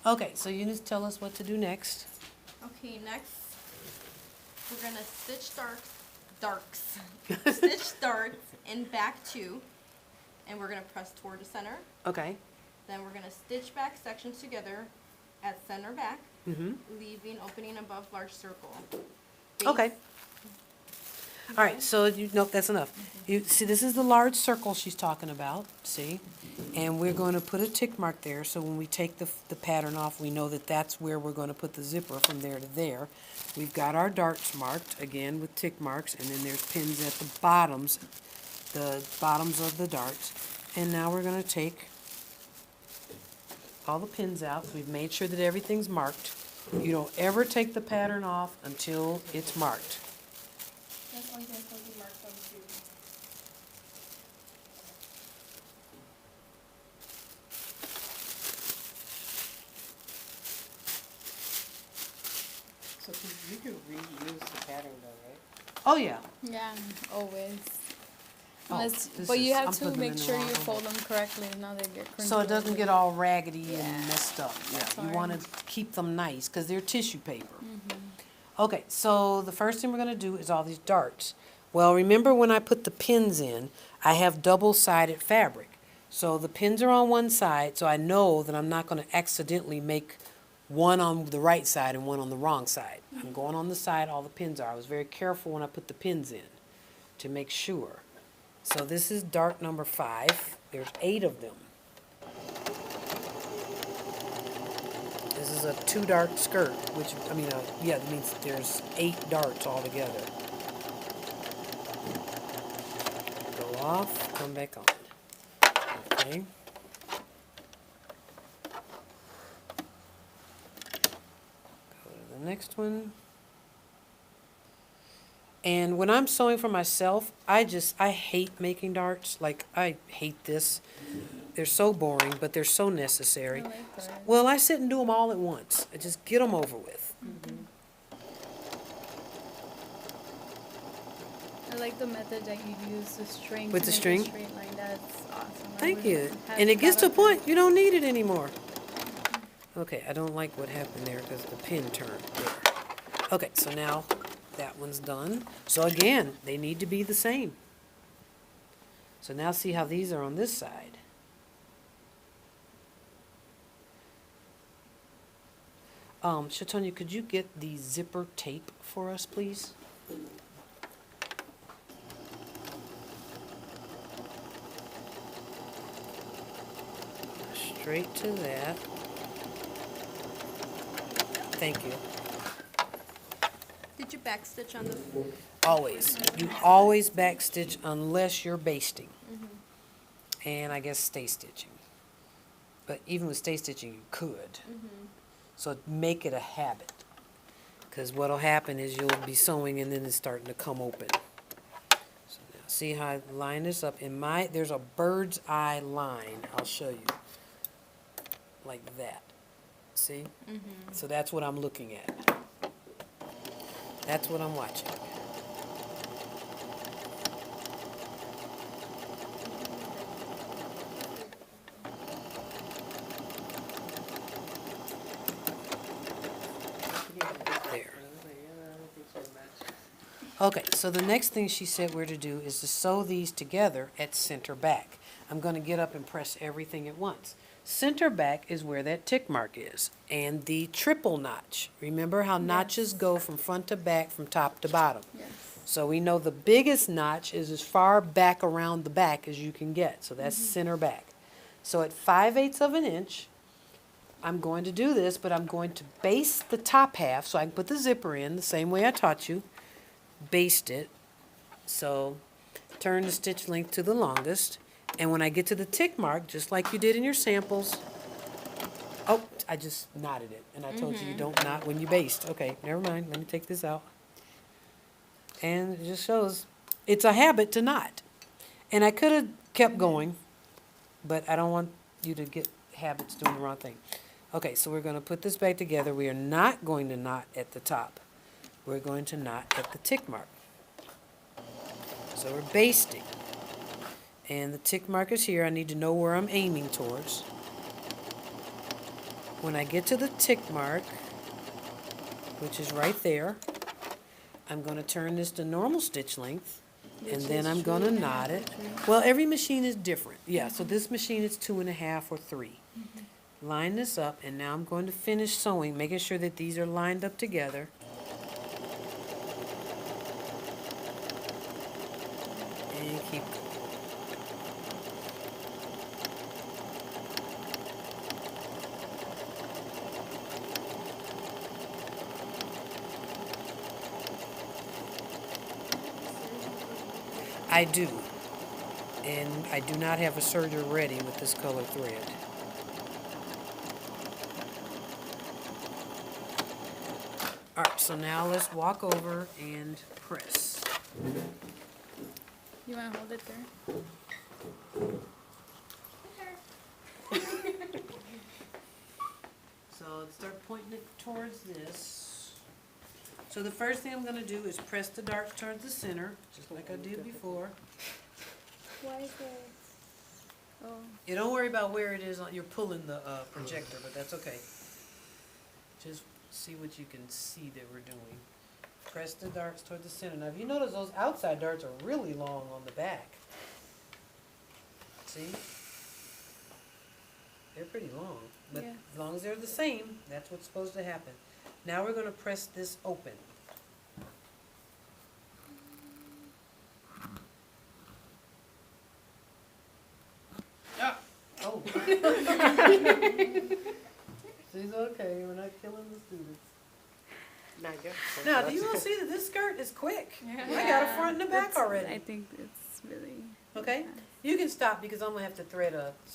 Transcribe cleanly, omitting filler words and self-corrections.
Okay, so you just tell us what to do next. Okay, next we're gonna stitch stitch darts in back two, and we're gonna press toward the center. Okay. Then we're gonna stitch back sections together at center back, leaving opening above large circle. Okay. All right, so nope, that's enough. You see, this is the large circle she's talking about, see? And we're going to put a tick mark there, so when we take the pattern off, we know that that's where we're going to put the zipper from there to there. We've got our darts marked, again, with tick marks, and then there's pins at the bottoms of the darts. And now we're going to take all the pins out. We've made sure that everything's marked. You don't ever take the pattern off until it's marked. That's only going to be marked on two. So you can reuse the pattern though, right? Oh, yeah. Yeah, always. Oh, Unless, this but you is- I'm have to putting them in make the sure wrong you order. fold them correctly, now they get crinkly. So it doesn't get all raggedy Yeah, and messed up. Yeah, that's you hard. want to keep them nice because they're tissue paper. Mm-hmm. Okay, so the first thing we're going to do is all these darts. Well, remember when I put the pins in, I have double-sided fabric. So the pins are on one side, so I know that I'm not going to accidentally make one on the right side and one on the wrong side. I'm going on the side all the pins are. I was very careful when I put the pins in to make sure. So this is dart number 5. There's 8 of them. This is a 2-dart skirt, which, yeah, that means there's 8 darts altogether. Go off, come back on. Okay. Go to the next one. And when I'm sewing for myself, I hate making darts. Like, I hate this. They're so boring, but they're so necessary. I like that. Well, I sit and do them all at once. I just get them over with. I like the method that you use, the string. With to the make a string? straight line. That's awesome. I Thank would you. have And it gets to a that up there. point, you don't need it anymore. Okay, I don't like what happened there because the pin turned there. Okay, so now that one's done. So again, they need to be the same. So now see how these are on this side. Shatonia, could you get the zipper tape for us, please? Straight to that. Thank you. Did you backstitch on the? Always. You always backstitch unless you're basting. And I guess stay stitching. But even with stay stitching, you could. So make it a habit. Because what'll happen is you'll be sewing and then it's starting to come open. So now see how I line this up? There's a bird's eye line. I'll show you. Like that. See? So that's what I'm looking at. That's what I'm watching. There. Okay, so the next thing she said we're to do is to sew these together at center back. I'm going to get up and press everything at once. Center back is where that tick mark is, and the triple notch. Remember how notches go from front to back, from top to bottom. Yes. So we know the biggest notch is as far back around the back as you can get, so that's center back. So at 5/8 of an inch, I'm going to do this, but I'm going to baste the top half so I can put the zipper in the same way I taught you. Baste it. So turn the stitch length to the longest. And when I get to the tick mark, just like you did in your samples, oh, I just knotted it. And I told you don't knot when you baste. Okay, never mind. Let me take this out. And it just shows it's a habit to knot. And I could have kept going, but I don't want you to get habits doing the wrong thing. Okay, so we're going to put this back together. We are not going to knot at the top. We're going to knot at the tick mark. So we're basting. And the tick mark is here. I need to know where I'm aiming towards. When I get to the tick mark, which is right there, I'm gonna turn this to normal stitch length, and Which then is I'm gonna 3.5 knot or it. 3. Well, every machine is different, yeah, so this machine is 2.5 or 3. Line this up, and now I'm going to finish sewing, making sure that these are lined up together. And keep going. I do, and I do not have a serger ready with this color thread. All right, so now let's walk over and press. You want to hold it there? So let's start pointing it towards this. So the first thing I'm gonna do is press the darts towards the center, just like I did before. Why is it? Oh, You don't worry about where it is, you're pulling the projector, but that's okay. Just see what you can see that we're doing. Press the darts toward the center. Now, if you notice, those outside darts are really long on the back. See? They're pretty long, but Yeah. as long as they're the same, that's what's supposed to happen. Now we're gonna press this open. Ah! Oh. She's okay, we're not killing the students. Not yet. Now, do you all see that this skirt is quick? Yeah. I got a front and a back I already. think it's really. Okay? You can stop because I'm gonna have to thread a